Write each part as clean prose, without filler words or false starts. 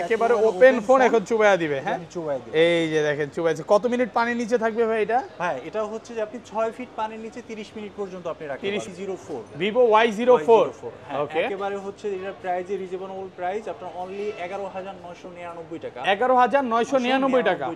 একেবারে open phone এখন চুবাইয়া দিবে। হ্যাঁ, আমি চুবাই দিই। এই যে দেখেন চুবাইছে। কত মিনিট পানির নিচে থাকবে ভাই এটা? ভাই এটা হচ্ছে যে আপনি 6 ফিট পানির নিচে 30 মিনিট পর্যন্ত আপনি রাখতে পারবেন। 04 Vivo Y04 ওকে, একেবারে হচ্ছে এটার প্রাইস রিজনেবল প্রাইস আপনার অনলি 11,999 টাকা। 11,999 টাকা।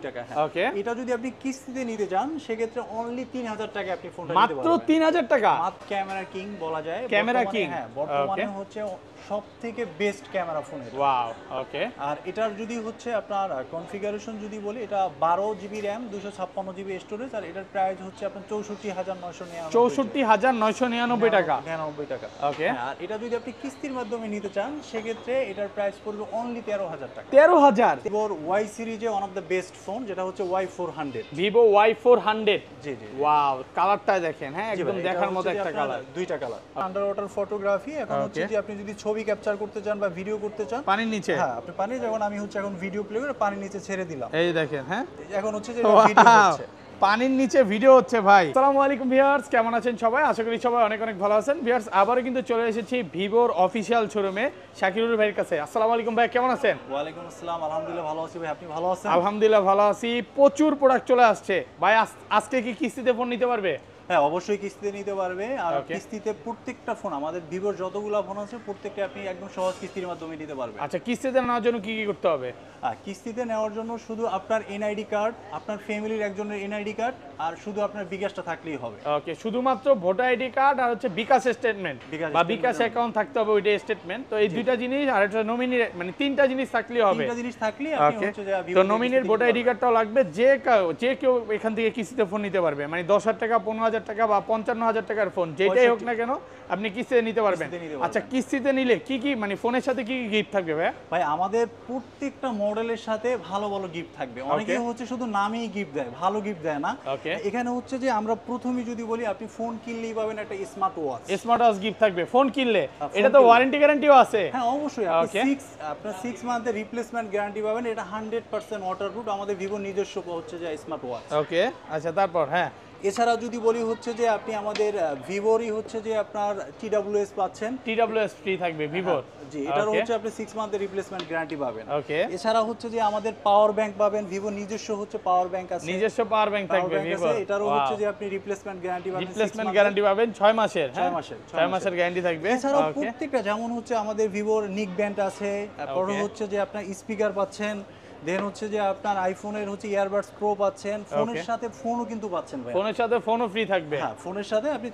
ওকে, এটা যদি আপনি কিস্তিতে নিতে চান সেক্ষেত্রে অনলি 3000 টাকা আপনি ফোনটা নিতে পারবেন। মাত্র 3000 টাকা। মাত্র ক্যামেরা কিং বলা যায়। ক্যামেরা কিং, হ্যাঁ, বর্তমানে হচ্ছে সবথেকে বেস্ট ক্যামেরা ফোন এটা। ওয়াও, ওকে। আর এটার যদি হচ্ছে আপনার কনফিগারেশন যদি বলি, এটা 12 জিবি র্যাম 256 জিবি স্টোরেজ, আর এটার প্রাইস হচ্ছে আপনার 64,999 64,999 টাকা। 99 টাকা। ওকে, আর এটা যদি আপনি কিস্তির মাধ্যমে নিতে চান সেক্ষেত্রে এটার প্রাইস পড়বে অনলি 13,000 টাকা। 13,000। ভিভোর Y সিরিজে one of the best phone যেটা হচ্ছে Y400। Vivo Y400। জি জি, ওয়াও, কালারটা দেখেন। হ্যাঁ, একদম দেখার মতো একটা কালার। দুইটা কালার, আন্ডার ওয়াটার ফটোগ্রাফি। এখন হচ্ছে যে আপনি যদি ছবি ক্যাপচার করতে চান বা ভিডিও করতে চান পানির নিচে, হ্যাঁ আপনি পানি, যেমন আমি হচ্ছে এখন ভিডিও প্লে করে পানির নিচে ছেড়ে দিলাম, এই দেখেন। হ্যাঁ, এখন হচ্ছে যে ভিডিও হচ্ছে, পানির নিচে ভিডিও হচ্ছে ভাই। আসসালামু আলাইকুম ভিউয়ার্স, কেমন আছেন সবাই? আশা করি সবাই অনেক অনেক ভালো আছেন। ভিউয়ার্স, আবারও কিন্তু চলে এসেছি ভিভোর অফিশিয়াল শোরুমে শাকিরুল ভাইয়ের কাছে। আসসালামু আলাইকুম ভাই, কেমন আছেন? ওয়ালাইকুম আসসালাম, আলহামদুলিল্লাহ ভালো আছি ভাই, আপনি ভালো আছেন? আলহামদুলিল্লাহ ভালো আছি। প্রচুর প্রোডাক্ট চলে আসছে ভাই। আজকে কি কিস্তিতে ফোন নিতে পারবে? হ্যাঁ, অবশ্যই কিস্তিতে নিতে পারবে। আর কিস্তিতে প্রত্যেকটা ফোন, আমাদের ভিভোর যতগুলো ফোন আছে প্রত্যেকটা আপনি একদম সহজ কিস্তির মাধ্যমে নিতে পারবেন। আচ্ছা, কিস্তিতে নেওয়ার জন্য কি কি করতে হবে? কিস্তিতে নেওয়ার জন্য শুধু আপনার এনআইডি কার্ড, আপনার ফ্যামিলির একজনের এনআইডি কার্ড, আর শুধু আপনার বিকাশটা থাকলেই হবে। ওকে, শুধুমাত্র ভোটার আইডি কার্ড আর হচ্ছে বিকাশ স্টেটমেন্ট বা বিকাশ অ্যাকাউন্ট থাকতে হবে, ওইটা স্টেটমেন্ট। তো এই দুইটা জিনিস আর একটা নমিনি, মানে তিনটা জিনিস থাকলেই হবে। তিনটা জিনিস থাকলেই আপনি হচ্ছে যে তো নমিনির ভোটার আইডি কার্ডটাও লাগবে। যে কেউ এখান থেকে কিস্তিতে ফোন নিতে পারবে, মানে 10,000 টাকা, 15,000 টাকা বা 55,000 টাকার ফোন যেটাই হোক না কেন আপনি কিস্তিতে নিতে পারবেন। আচ্ছা, কিস্তিতে নিলে কি কি, মানে ফোনের সাথে কি কি গিফট থাকবে ভাই? ভাই আমাদের প্রত্যেকটা মডেলের সাথে ভালো ভালো গিফট থাকবে। অনেকে হচ্ছে শুধু নামেই গিফট দেয়, ভালো গিফট দেয় না। এখানে হচ্ছে যে আমরা প্রথমেই যদি বলি, আপনি ফোন কিনলেই পাবেন একটা smart watch. Smart watch gift থাকবে ফোন কিনলে। এটা তো ওয়ারেন্টি গ্যারান্টিও আছে? হ্যাঁ অবশ্যই, আপনার 6 মান্থের রিপ্লেসমেন্ট গ্যারান্টি পাবেন। এটা 100% ওয়াটারপ্রুফ, আমাদের ভিভো নিজস্ব হচ্ছে যে স্মার্ট ওয়াচ। ওকে, আচ্ছা, তারপর হ্যাঁ, এছাড়া যদি বলি হচ্ছে যে আপনি আমাদের ভিভোরই হচ্ছে যে আপনার TWS পাচ্ছেন। TWS ফ্রি থাকবে ভিভোর। জি, এটার হচ্ছে আপনি 6 মান্থের রিপ্লেসমেন্ট গ্যারান্টি পাবেন। ওকে, এছাড়া হচ্ছে যে আমাদের পাওয়ার ব্যাংক পাবেন, ভিভো নিজস্ব হচ্ছে পাওয়ার ব্যাংক আছে, নিজস্ব পাওয়ার ব্যাংক থাকবে ভিভোর। এটারও হচ্ছে যে আপনি রিপ্লেসমেন্ট গ্যারান্টি পাবেন, রিপ্লেসমেন্ট গ্যারান্টি পাবেন 6 মাসের। 6 মাসের গ্যারান্টি থাকবে। এছাড়াও প্রত্যেকটা, যেমন হচ্ছে আমাদের ভিভোর নিক ব্যান্ড আছে, তারপর হচ্ছে যে আপনার স্পিকার পাচ্ছেন, দেন হচ্ছে যে আপনার আইফোনের হচ্ছে ইয়ারবাডস প্রো পাচ্ছেন, ফোনের সাথে ফোনও কিন্তু পাচ্ছেন ভাই। ফোনের সাথে ফোনও ফ্রি থাকবে। হ্যাঁ, ফোনের সাথে আপনি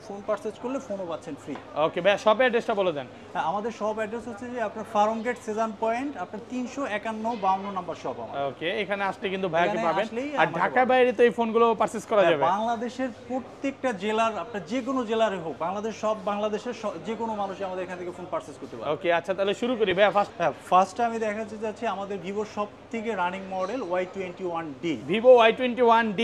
ফোন পারচেজ করলে ফোনও পাচ্ছেন ফ্রি। ওকে ভাই, শপ অ্যাড্রেসটা বলে দেন। হ্যাঁ, আমাদের শপ অ্যাড্রেস হচ্ছে যে আপনার ফার্ম গেট সেজান পয়েন্ট, আপনার 351-52 নাম্বার শপ আমার। ওকে, এখানে আসলে কিন্তু ভাইকে পাবেন। আর ঢাকার বাইরে তো এই ফোনগুলো পারচেজ করা যাবে? বাংলাদেশের প্রত্যেকটা জেলার, আপনার যে কোনো জেলারে হোক, বাংলাদেশের যে কোনো মানুষ আমাদের এখান থেকে ফোন পারচেজ করতে পারে। ওকে, আচ্ছা, তাহলে শুরু করি ভাই। ফার্স্টে আমি দেখাতে যাচ্ছি আমাদের ভিভোর সবথেকে running model Y21D। Vivo Y21D।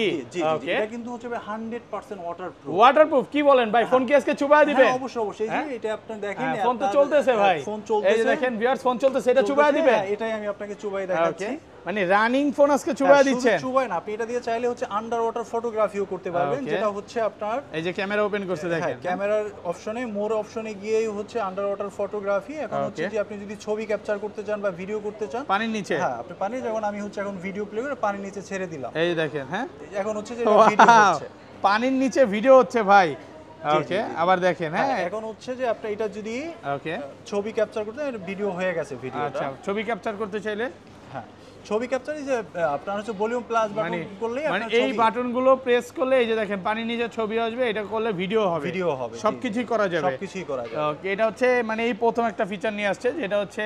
ওকে, এটা কিন্তু হচ্ছে 100% ওয়াটারপ্রুফ। ওয়াটারপ্রুফ কি বলেন ভাই? ফোন কি আজকে চুবায় দিবে? হ্যাঁ অবশ্যই অবশ্যই, এই যে এটা আপনি দেখেন, ফোন তো চলতেছে ভাই, ফোন চলতেছে, এই যে দেখেন ভিউয়ার্স, ফোন চলতেছে, এটা চুবায় দিবে? এটাই আমি আপনাকে চুবাই দেখাচ্ছি। মানে রানিং ফোন আজকে চুবায় দিচ্ছেন? চুবাই না, আপনি এটা দিয়ে চাইলে হচ্ছে আন্ডার ওয়াটার ফটোগ্রাফিও করতে পারবেন, যেটা হচ্ছে আপনার এই যে ক্যামেরা ওপেন করতে দেখেন, ক্যামেরার অপশনে, মোর অপশনে গিয়েই হচ্ছে আন্ডার ওয়াটার ফটোগ্রাফি। এখন হচ্ছে যে আপনি যদি ছবি ক্যাপচার করতে চান বা ভিডিও করতে চান পানির নিচে, হ্যাঁ আপনি পানি, যেমন আমি হচ্ছে এখন ভিডিও প্লে করে পানির নিচে ছেড়ে দিলাম, এই দেখেন। হ্যাঁ, এখন হচ্ছে যে ভিডিও হচ্ছে, পানির নিচে ভিডিও হচ্ছে ভাই। ওকে, আবার দেখেন। হ্যাঁ, এখন হচ্ছে যে আপনি এটা যদি ওকে ছবি ক্যাপচার করতে, ভিডিও হয়ে গেছে ভিডিওটা। আচ্ছা, ছবি ক্যাপচার করতে চাইলে, হ্যাঁ ছবি ক্যাপচার, এই যে আপনার হচ্ছে ভলিউম প্লাস বাটন করলেই, মানে এই বাটনগুলো প্রেস করলে এই যে দেখেন পানির নিচে ছবি আসবে, এটা করলে ভিডিও হবে, সবকিছুই করা যাবে, সবকিছুই করা যাবে। ওকে, এটা হচ্ছে মানে এই প্রথম একটা ফিচার নিয়ে আসছে, যেটা হচ্ছে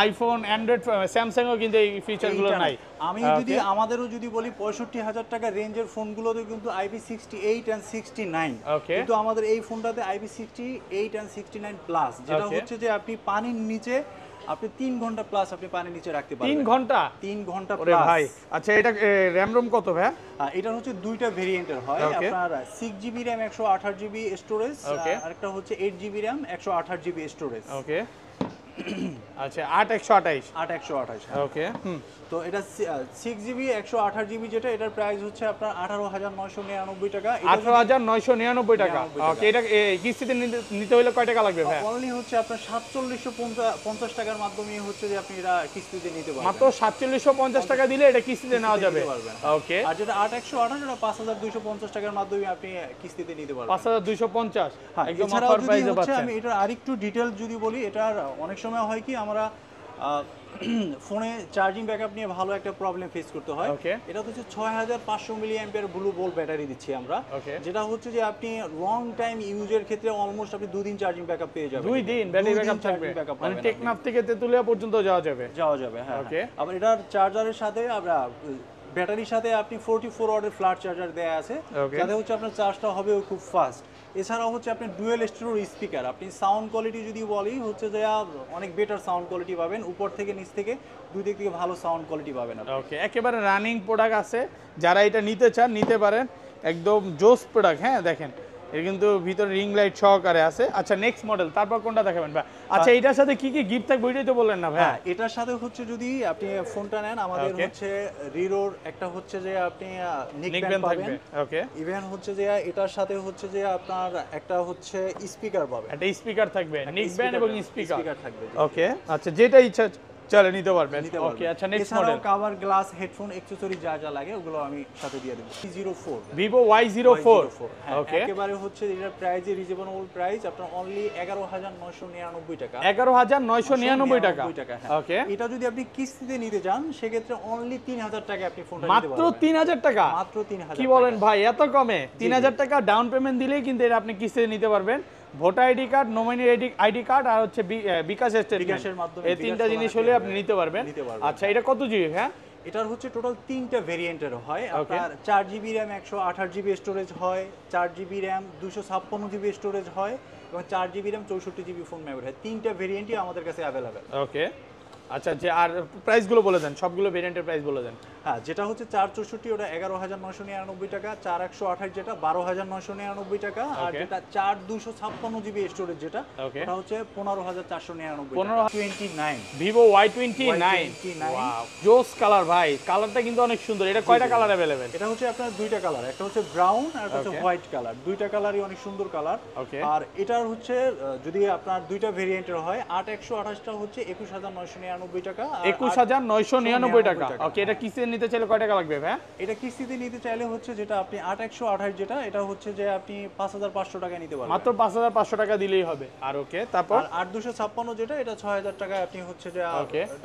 আইফোন, অ্যান্ড্রয়েড, স্যামসাং ও কিন্তু এই ফিচারগুলো নাই। আমি যদি আমাদেরও যদি বলি 65,000 টাকা রেঞ্জের ফোনগুলোতে কিন্তু IP68 and 69, কিন্তু আমাদের এই ফোনটাতে IP68 and 69 প্লাস, যেটা হচ্ছে যে আপনি পানির নিচে আপনি 3 ঘন্টা প্লাস আপনি পানির নিচে রাখতে পারবেন। 3 ঘন্টা প্লাস ভাই। আচ্ছা, এটা র‍্যাম রোম কত ভাই? এটা হচ্ছে দুইটা ভেরিয়েন্টের হয়, আপনার 6GB RAM 128GB স্টোরেজ, আর একটা হচ্ছে 8GB RAM 128GB স্টোরেজ। ওকে, আচ্ছা 8128 8128 ওকে তো এটা 6GB 128GB যেটা এটার প্রাইস হচ্ছে আপনার 18,999 টাকা। 18,999 টাকা। ওকে, এটা কিস্তিতে নিতে হলে কয় টাকা লাগবে ভাই? অনলি হচ্ছে আপনার 4750 টাকার মাধ্যমে হচ্ছে যে আপনি এটা কিস্তিতে নিতে পারবেন। মাত্র 4750 টাকা দিলে এটা কিস্তিতে নেওয়া যাবে। ওকে, আর যেটা 8128 এটা 5250 টাকার মাধ্যমে আপনি কিস্তিতে নিতে পারবেন। 5250 একদম এছাড়াও অফার যদি প্রাইসে হচ্ছে পাচ্ছেন। আমি এটার আরেকটু ডিটেইল যদি বলি, এটার অনেক সময় হয় কি আমরা ফোনে চার্জিং ব্যাকআপ নিয়ে ভালো একটা প্রবলেম ফেস করতে হয়। এটা হচ্ছে 6500 milliampere blue bolt battery দিচ্ছি আমরা, যেটা হচ্ছে যে আপনি লং টাইম ইউজের ক্ষেত্রে অলমোস্ট আপনি 2 দিন চার্জিং ব্যাকআপ পেয়ে যাবেন। 2 দিন ব্যাটারি ব্যাকআপ থাকবে, মানে টেকনাফ থেকে তেতুলিয়া পর্যন্ত যাওয়া যাবে। হ্যাঁ। আবার এটার চার্জারের সাথে আমরা ব্যাটারির সাথে আপনি 44 ওয়াটের ফ্ল্যাট চার্জার দেয়া আছে, যাতে হচ্ছে আপনার চার্জটা হবে খুব ফাস্ট। এছাড়াও হচ্ছে আপনি ডুয়েল স্টেরিও স্পিকার, আপনি সাউন্ড কোয়ালিটি যদি বলি হচ্ছে যে অনেক বেটার সাউন্ড কোয়ালিটি পাবেন, উপর থেকে নিচ থেকে দুই দিক থেকে ভালো সাউন্ড কোয়ালিটি পাবেন। ওকে, একেবারে রানিং প্রোডাক্ট আছে, যারা এটা নিতে চান নিতে পারেন, একদম জোস প্রোডাক্ট। হ্যাঁ দেখেন, এর কিন্তু ভিতরে রিং লাইট সহকারে আছে। আচ্ছা নেক্সট মডেল, তারপর কোনটা দেখাবেন ভাই? আচ্ছা এটার সাথে কি কি গিফট থাকবে ওইটাই তো বললেন না ভাই? হ্যাঁ, এটার সাথে হচ্ছে যদি আপনি ফোনটা নেন আমাদের হচ্ছে রিরোর একটা হচ্ছে যে আপনি নিকব্যান্ড পাবেন। ওকে, ইভেন হচ্ছে যে এটার সাথে হচ্ছে যে আপনার একটা হচ্ছে স্পিকার পাবেন, একটা স্পিকার থাকবে, নিকব্যান্ড এবং স্পিকার থাকবে। ওকে, আচ্ছা যেটা ইচ্ছা চলে নিতে পারবেন। ওকে, আচ্ছা নেক্সট মডেল। এছাড়াও কভার, গ্লাস, হেডফোন, অ্যাকসেসরি যা যা লাগে ওগুলো আমি সাথে দিয়ে দেব। Y04 Vivo Y04 ওকে, একেবারে হচ্ছে এটার প্রাইস রিজনেবল প্রাইস আপনার অনলি 11,999 টাকা। 11,999 টাকা। ওকে, এটা যদি আপনি কিস্তিতে নিতে চান সেক্ষেত্রে অনলি 3000 টাকা আপনি ফোনটা নিতে পারবেন। মাত্র 3000 টাকা? মাত্র 3000। কি বলেন ভাই, এত কমে? 3000 টাকা ডাউন পেমেন্ট দিলেই কিন্তু এটা আপনি কিস্তিতে নিতে পারবেন। Voter ID card, nominee ID card আর হচ্ছে বিকাশ স্টেটমেন্টের মাধ্যমে এই তিনটা জিনিস হলে আপনি নিতে পারবেন। আচ্ছা এটা কত জিবি? হ্যাঁ, এটার হচ্ছে টোটাল 3টা ভেরিয়েন্টের হয়। আপনার 4GB RAM 128GB স্টোরেজ হয়, 4GB RAM 256GB স্টোরেজ হয় এবং 4GB RAM 64GB phone memory হয়। 3টা ভেরিয়েন্টই আমাদের কাছে अवेलेबल। ওকে, আচ্ছা যে আর প্রাইসগুলো বলে দেন, সবগুলো ভেরিয়েন্টের প্রাইস বলে দেন। হ্যাঁ, যেটা হচ্ছে 464 ওটা 11,999 টাকা, 4128 যেটা 12,999 টাকা, আর যেটা 4256GB স্টোরেজ যেটা ওটা হচ্ছে 15,499 টাকা। 29 Vivo Y29 ওয়াও, জোস কালার ভাই, কালারটা কিন্তু অনেক সুন্দর। এটা কয়টা কালার अवेलेबल? এটা হচ্ছে আপনার দুইটা কালার, একটা হচ্ছে ব্রাউন আর একটা হচ্ছে হোয়াইট কালার। দুইটা কালারই অনেক সুন্দর কালার। আর এটার হচ্ছে যদি আপনার দুইটা ভেরিয়েন্টের হয় 8128টা হচ্ছে 21,999 টাকা, 21,999 টাকা। ওকে, এটা কিস্তিতে নিতে চাইলে কয় টাকা লাগবে ভাই? এটা কিস্তিতে নিতে চাইলে হচ্ছে যেটা আপনি 8128 যেটা এটা হচ্ছে যে আপনি 5500 টাকা নিতে পারবেন। মাত্র 5500 টাকা দিলেই হবে। আর ওকে, তারপর 8256 যেটা এটা 6000 টাকায় আপনি হচ্ছে যে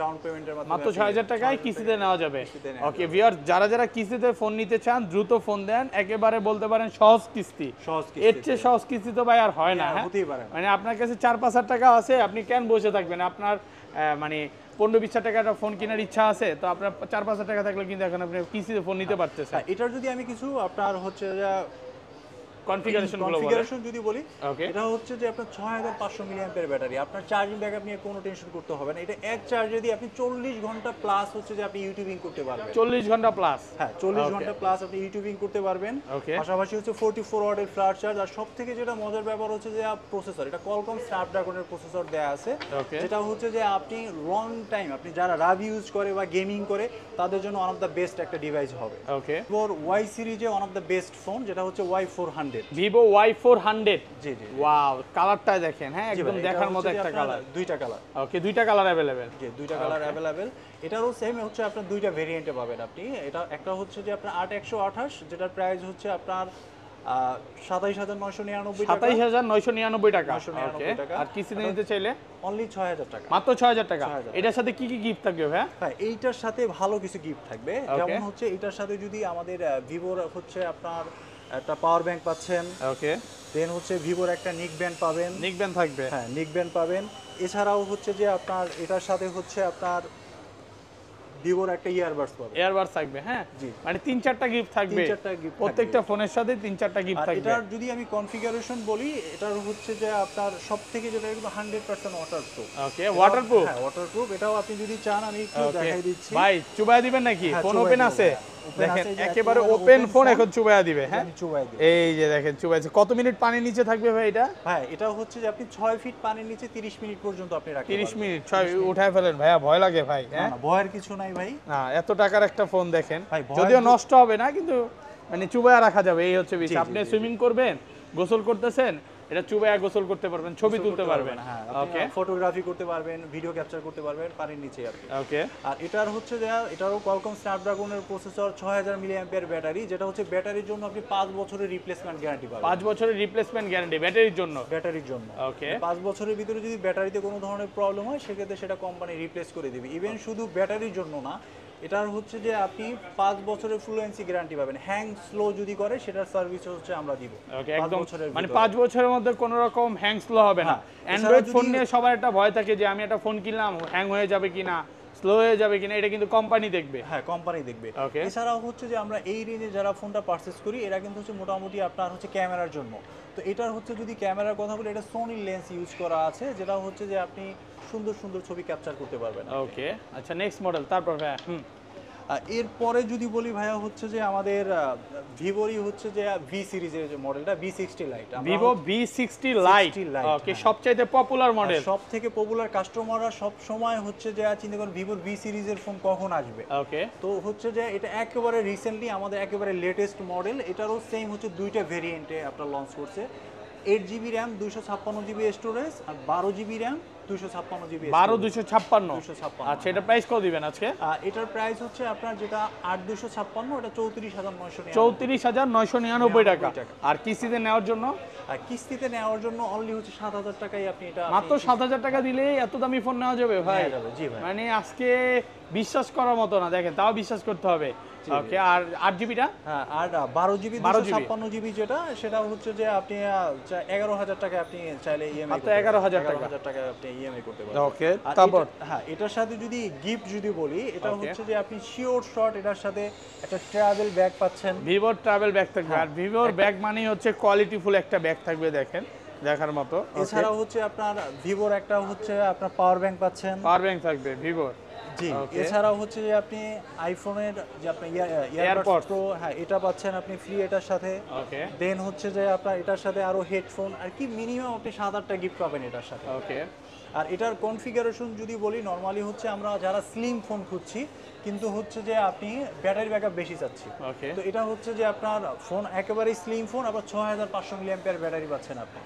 ডাউন পেমেন্টের মাধ্যমে মাত্র 6000 টাকায় কিস্তিতে নেওয়া যাবে। ওকে ভিউয়ার, যারা যারা কিস্তিতে ফোন নিতে চান দ্রুত ফোন দেন, একেবারে বলতে পারেন সহজ কিস্তি। এর চেয়ে সহজ কিস্তি তো ভাই আর হয় না। মানে আপনার কাছে 4-5 টাকা আছে, আপনি কেন বসে থাকবেন? আপনার মানে 15-20 টাকা একটা ফোন কেনার ইচ্ছা আছে, তো আপনার 4-5 টাকা থাকলে কিন্তু এখন আপনি কিস্তিতে ফোন নিতে পারতেছেন। এটার যদি আমি কিছু আপনার হচ্ছে কনফিগারেশন যদি বলি, এটা হচ্ছে যে আপনার 6500 মিলিঅ্যাম্পিয়ার ব্যাটারি, আপনার চার্জিং ব্যাকআপ নিয়ে কোনো টেনশন করতে হবে না। এটা এক চার্জে দিয়ে আপনি 40 ঘন্টা প্লাস হচ্ছে যে আপনি ইউটিউবিং করতে পারবেন। 40 ঘন্টা প্লাস? হ্যাঁ, 40 ঘন্টা প্লাস আপনি ইউটিউবিং করতে পারবেন। পাশাপাশি হচ্ছে 44 ওয়াটের ফ্ল্যাট চার্জ। আর সবথেকে যেটা মজার ব্যাপার হচ্ছে যে প্রসেসর, এটা কোয়ালকম স্ন্যাপড্রাগনের প্রসেসর দেয়া আছে, যেটা হচ্ছে যে আপনি লং টাইম আপনি যারা রাভ ইউজ করে বা গেমিং করে তাদের জন্য ওয়ান অফ দ্য বেস্ট একটা ডিভাইস হবে। ওকে, Y সিরিজে one of the best phone যেটা হচ্ছে Y400, Vivo Y400। জি জি, ওয়াও, কালারটা দেখেন। হ্যাঁ, একদম দেখার মতো একটা কালার। দুইটা কালার। ওকে, দুইটা কালার अवेलेबल। জি, দুইটা কালার अवेलेबल। এটারও সেম হচ্ছে আপনার দুইটা ভেরিয়েন্টে পাবেন আপনি। এটা একটা হচ্ছে যে আপনার 8128 যেটার প্রাইস হচ্ছে আপনার 27999 টাকা। 27999 টাকা। ওকে, আর কিস্তিতে নিতে চাইলে অনলি 6000 টাকা। মাত্র 6000 টাকা। এটার সাথে কি কি গিফট থাকবে ভাই? হ্যাঁ, এইটার সাথে ভালো কিছু গিফট থাকবে। যেমন হচ্ছে এটার সাথে যদি আমাদের ভিভোর হচ্ছে আপনার একটা পাওয়ার ব্যাংক পাচ্ছেন। ওকে, দেন হচ্ছে ভিভোর একটা নিক ব্যান্ড পাবেন। নিক ব্যান্ড থাকবে? হ্যাঁ, নিক ব্যান্ড পাবেন। এছাড়াও হচ্ছে যে আপনার এটার সাথে হচ্ছে আপনার ভিভোর একটা ইয়ারবাডস পাবেন। ইয়ারবাডস থাকবে? হ্যাঁ, মানে 3-4টা গিফট থাকবে। প্রত্যেকটা ফোনের সাথে 3-4টা গিফট থাকবে। এটার যদি আমি কনফিগারেশন বলি, এটার হচ্ছে যে আপনার সবথেকে যেটা একদম 100% ওয়াটারপ্রুফ। ওকে, ওয়াটারপ্রুফ? হ্যাঁ, ওয়াটারপ্রুফ। এটাও আপনি যদি চান আমি একটু দেখাই দিচ্ছি। ভাই চুবাই দিবেন নাকি? ফোন ওপেন আছে? দেখেন একেবারে ওপেন ফোন এখন চুবায়া দিবে। হ্যাঁ, আমি চুবাই দিই। এই যে দেখেন চুবাইছে। কত মিনিট পানির নিচে থাকবে ভাই এটা? ভাই এটা হচ্ছে যে আপনি 6 ফিট পানির নিচে 30 মিনিট পর্যন্ত আপনি রাখতে পারবেন। 30 মিনিট 6 উঠায় ফেলেন ভাইয়া, ভয় লাগে ভাই। হ্যাঁ, না ভয়ের কিছু নাই ভাই। না, এত টাকার একটা ফোন দেখেন, ভাই, ভয় যদিও নষ্ট হবে না কিন্তু মানে চুবায়া রাখা যাবে, এই হচ্ছে বিষয়। আপনি সুইমিং করবেন, গোসল করতেছেন, এটা চুবায়া গোসল করতে পারবেন, ছবি তুলতে পারবেন। হ্যাঁ, ওকে, ফটোগ্রাফি করতে পারবেন, ভিডিও ক্যাপচার করতে পারবেন পানির নিচে আপনি। ওকে। আর এটার হচ্ছে যে এটারও কোয়ালকম স্ন্যাপড্রাগনের প্রসেসর, 6000 মিলিঅ্যাম্পিয়ার ব্যাটারি, যেটা হচ্ছে ব্যাটারির জন্য আপনি 5 বছরের রিপ্লেসমেন্ট গ্যারান্টি পাবেন। 5 বছরের রিপ্লেসমেন্ট গ্যারান্টি ব্যাটারির জন্য? ব্যাটারির জন্য। ওকে। 5 বছরের ভিতরে যদি ব্যাটারিতে কোনো ধরনের প্রবলেম হয় সেক্ষেত্রে সেটা কোম্পানি রিপ্লেস করে দিবে। ইভেন শুধু ব্যাটারির জন্য না, এটার হচ্ছে যে আপনি 5 বছরের ফ্লুয়েন্সি গ্যারান্টি পাবেন। হ্যাং স্লো যদি করে সেটার সার্ভিস হচ্ছে আমরা দিব। ওকে, একদম মানে 5 বছরের মধ্যে কোনো রকম হ্যাং স্লো হবে না। হ্যাঁ, অ্যান্ড্রয়েড ফোন নিয়ে সবার একটা ভয় থাকে যে আমি একটা ফোন কিনলাম, হ্যাং হয়ে যাবে কিনা, স্লো হয়ে যাবে কিনা, এটা কিন্তু কোম্পানি দেখবে। হ্যাঁ, কোম্পানি দেখবে। ওকে। এছাড়াও হচ্ছে যে আমরা এই রেঞ্জে যারা ফোনটা পারচেজ করি এরা কিন্তু হচ্ছে মোটামুটি আপনার হচ্ছে ক্যামেরার জন্য। তো এটার হচ্ছে যদি ক্যামেরার কথা বলি, এটা সোনি লেন্স ইউজ করা আছে, যেটা হচ্ছে যে আপনি সুন্দর সুন্দর ছবি ক্যাপচার করতে পারবেন। ওকে, আচ্ছা নেক্সট মডেল, তারপর ভাইয়া এরপরে যদি বলি ভাইয়া হচ্ছে যে আমাদের ভিভোরই হচ্ছে যে ভি সিরিজের যে মডেলটা V60 light, Vivo V60 light. ওকে, সবচাইতে পপুলার মডেল, সব থেকে পপুলার। কাস্টমাররা সব সময় হচ্ছে যে চিন্তা করেন ভিভোর ভি সিরিজের ফোন কখন আসবে। ওকে, তো হচ্ছে যে এটা একেবারে রিসেন্টলি আমাদের একেবারে লেটেস্ট মডেল। এটারও সেম হচ্ছে দুইটা ভেরিয়েন্টে আপনার লঞ্চ করছে। 8GB র্যাম, 256GB স্টোরেজ, আর 12GB র্যাম, 256GB। 12 256। আচ্ছা, এটা প্রাইস কত দিবেন আজকে? এটার প্রাইস হচ্ছে আপনার যেটা 8256, এটা 34999। 34999 টাকা। আর কিস্তিতে নেওয়ার জন্য? আর কিস্তিতে নেওয়ার জন্য অনলি হচ্ছে 7000 টাকায় আপনি এটা মাত্র 7000 টাকা দিলেই এত দামি ফোন নেওয়া যাবে ভাই? জি ভাই, মানে আজকে বিশ্বাস করার মতো না, দেখেন তাও বিশ্বাস করতে হবে। ওকে, আর 8GBটা? হ্যাঁ, আর 12GB 256GB যেটা, সেটা হচ্ছে যে আপনি 11000 টাকা আপনি চাইলে ইএমআই মাত্র 11000 টাকা আপনি ইএমআই করতে পারবেন। ওকে, আর তারপর হ্যাঁ, এটার সাথে যদি গিফট যদি বলি, এটা হচ্ছে যে আপনি শিওর শট এটার সাথে একটা ট্রাভেল ব্যাগ পাচ্ছেন। ভিভোর ট্রাভেল ব্যাগ থাকবে। আর ভিভোর ব্যাগ মানেই হচ্ছে কোয়ালিটিফুল একটা ব্যাগ থাকবে, দেখেন দেখার মতো। এছাড়াও হচ্ছে আপনার ভিভোর একটা হচ্ছে আপনার পাওয়ার ব্যাংক পাচ্ছেন। পাওয়ার ব্যাংক থাকবে ভিভোর, জি। এছাড়াও হচ্ছে যে আপনি আইফোনের যে আপনি এয়ারপডস প্রো, হ্যাঁ এটা পাচ্ছেন আপনি ফ্রি এটার সাথে। ওকে, দেন হচ্ছে যে আপনার এটার সাথে আরো হেডফোন, আর কি মিনিমাম আপনি 7-8টা গিফট পাবেন এটার সাথে। ওকে। আর এটার কনফিগারেশন যদি বলি, নরমালি হচ্ছে আমরা যারা স্লিম ফোন খুঁজছি কিন্তু হচ্ছে যে আপনি ব্যাটারি ব্যাকআপ বেশি চাচ্ছি, ওকে। তো এটা হচ্ছে যে আপনার ফোন একেবারেই স্লিম ফোন, আবার 6500 মিলিঅ্যাম্পিয়ার ব্যাটারি পাচ্ছেন আপনি।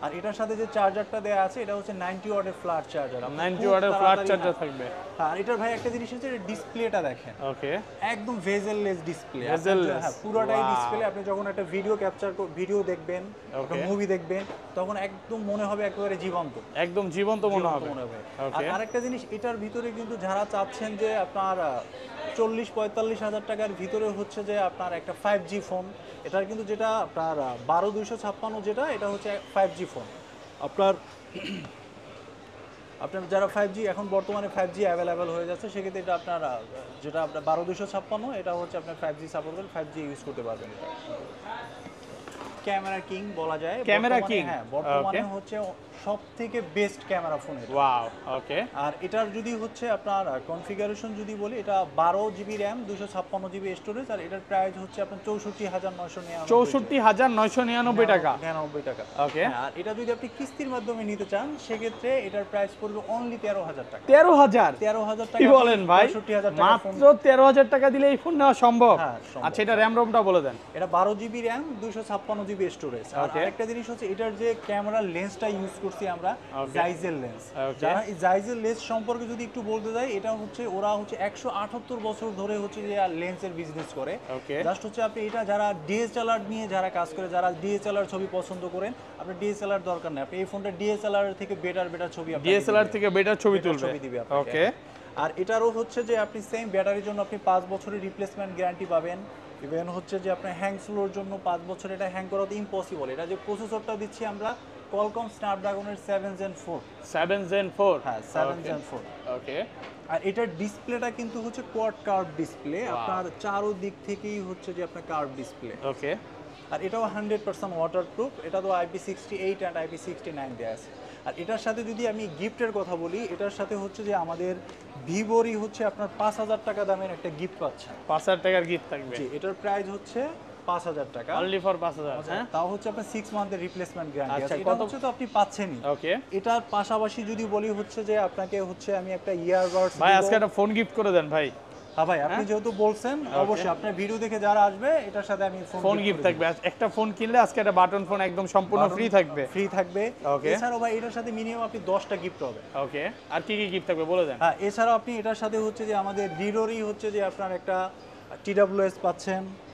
আর এটার সাথে যে চার্জারটা দেয়া আছে এটা হচ্ছে 90 ওয়াটের ফ্ল্যাট চার্জার। 90 ওয়াটের ফ্ল্যাট চার্জার থাকবে। আর এটার ভাই একটা জিনিস হচ্ছে ডিসপ্লেটা দেখেন। ওকে, একদম ভেজেললেস ডিসপ্লে। ভেজেললেস, হ্যাঁ, পুরোটাই ডিসপ্লে। আপনি যখন একটা ভিডিও ক্যাপচার ভিডিও দেখবেন, একটা মুভি দেখবেন, তখন একদম মনে হবে একেবারে জীবন্ত, একদম জীবন্ত মনে হবে। আর আরেকটা জিনিস, এটার ভিতরে কিন্তু যারা চাচ্ছেন যে আপনার 40-45 হাজার টাকার ভিতরে হচ্ছে যে আপনার একটা 5G ফোন, এটার কিন্তু যেটা আপনার 12256 যেটা, এটা হচ্ছে 5G ফোন। আপনার যারা 5G এখন বর্তমানে 5G অ্যাভেলেবেল হয়ে যাচ্ছে, সেক্ষেত্রে এটা আপনার যেটা আপনার 12256, এটা হচ্ছে আপনার 5G সাপোর্ট করে 5G ইউজ করতে পারবেন। এটা ক্যামেরা কিং বলা যায়। ক্যামেরা কিং, হ্যাঁ, বর্তমানে হচ্ছে সব থেকে বেস্ট ক্যামেরা ফোন এটা। ওয়াও, ওকে। আর এটার যদি হচ্ছে আপনার কনফিগারেশন যদি বলি, এটা 12GB র্যাম, 256GB স্টোরেজ, আর এটার প্রাইস হচ্ছে আপনার 64999। 64999 টাকা। 99 টাকা। ওকে। আর এটা যদি আপনি কিস্তির মাধ্যমে নিতে চান, সেক্ষেত্রে এটার প্রাইস পড়বে অনলি 13000 টাকা। 13000 টাকা? কি বলেন ভাই, 65000 টাকা মাত্র 13000 টাকা দিলে এই ফোন নেওয়া সম্ভব? হ্যাঁ, সম্ভব। আচ্ছা, এটা র্যাম রোমটা বলে দেন। এটা 12GB র্যাম, 256GB স্টোরেজ। আর আরেকটা জিনিস হচ্ছে এটার যে ক্যামেরা লেন্সটা ইউজ করছি আমরা, জাইজেল লেন্স। যারা এই জাইজেল লেন্স সম্পর্কে যদি একটু বলতে যাই, এটা হচ্ছে ওরা হচ্ছে 178 বছর ধরে হচ্ছে যে লেন্সের বিজনেস করে। জাস্ট হচ্ছে আপনি এটা যারা ডিএসএলআর নিয়ে যারা কাজ করে, যারা ডিএসএলআর ছবি পছন্দ করেন, আপনার ডিএসএলআর দরকার নেই, আপনি এই ফোনটা ডিএসএলআর থেকে বেটার ছবি, ডিএসএলআর থেকে বেটার ছবি তুলবে। ওকে। আর এটারও হচ্ছে যে আপনি সেম ব্যাটারির জন্য আপনি 5 বছরের রিপ্লেসমেন্ট গ্যারান্টি পাবেন। ইভেন হচ্ছে যে আপনার হ্যাং স্লোর জন্য 5 বছর এটা হ্যাং করা তো ইম্পসিবল। এটা যে প্রসেসরটা দিচ্ছি আমরা কোয়ালকম স্ন্যাপড্রাগনের 7 Gen 4। 7 Gen 4? হ্যাঁ, 7 Gen 4। ওকে। আর এটার ডিসপ্লেটা কিন্তু হচ্ছে কোয়াড কার্ভ ডিসপ্লে, আপনার চারো দিক থেকেই হচ্ছে যে আপনার কার্ভ ডিসপ্লে। ওকে। আর এটাও 100% ওয়াটারপ্রুফ, এটা তো IP68 অ্যান্ড IP69 দেওয়া আছে। আর এটার সাথে যদি আমি গিফটের কথা বলি, এটার সাথে হচ্ছে যে আমাদের ভিভোরই হচ্ছে আপনার 5,000 টাকা দামের একটা গিফট পাচ্ছেন। 5,000 টাকার গিফট থাকবে। জি, এটার প্রাইস হচ্ছে 5,000 টাকা। অনলি ফর 5,000, হ্যাঁ? তাও হচ্ছে আপনার 6 মান্থের রিপ্লেসমেন্ট গ্যারান্টি আচ্ছা, আছে। এটা কত হচ্ছে তো আপনি পাচ্ছেনই। ওকে। এটার পাশাপাশি যদি বলি হচ্ছে যে আপনাকে হচ্ছে আমি একটা ইয়ারবাডস ভাই আজকে একটা ফোন গিফট করে দেন ভাই। হ্যাঁ ভাই, আপনি যেহেতু বলছেন অবশ্যই আপনার ভিডিও দেখে যারা আসবে এটার সাথে আমি ফোন গিফট থাকবে। একটা ফোন কিনলে আজকে একটা বাটন ফোন একদম সম্পূর্ণ ফ্রি থাকবে। ফ্রি থাকবে। Okay. এছাড়াও ভাই এটার সাথে মিনিমাম আপনি 10টা গিফট হবে। ওকে, আর কি কি গিফট থাকবে বলে দেন। হ্যাঁ, এছাড়াও আপনি এটার সাথে হচ্ছে যে আমাদের রিরোরই হচ্ছে যে আপনার একটা TWS পাচ্ছেন,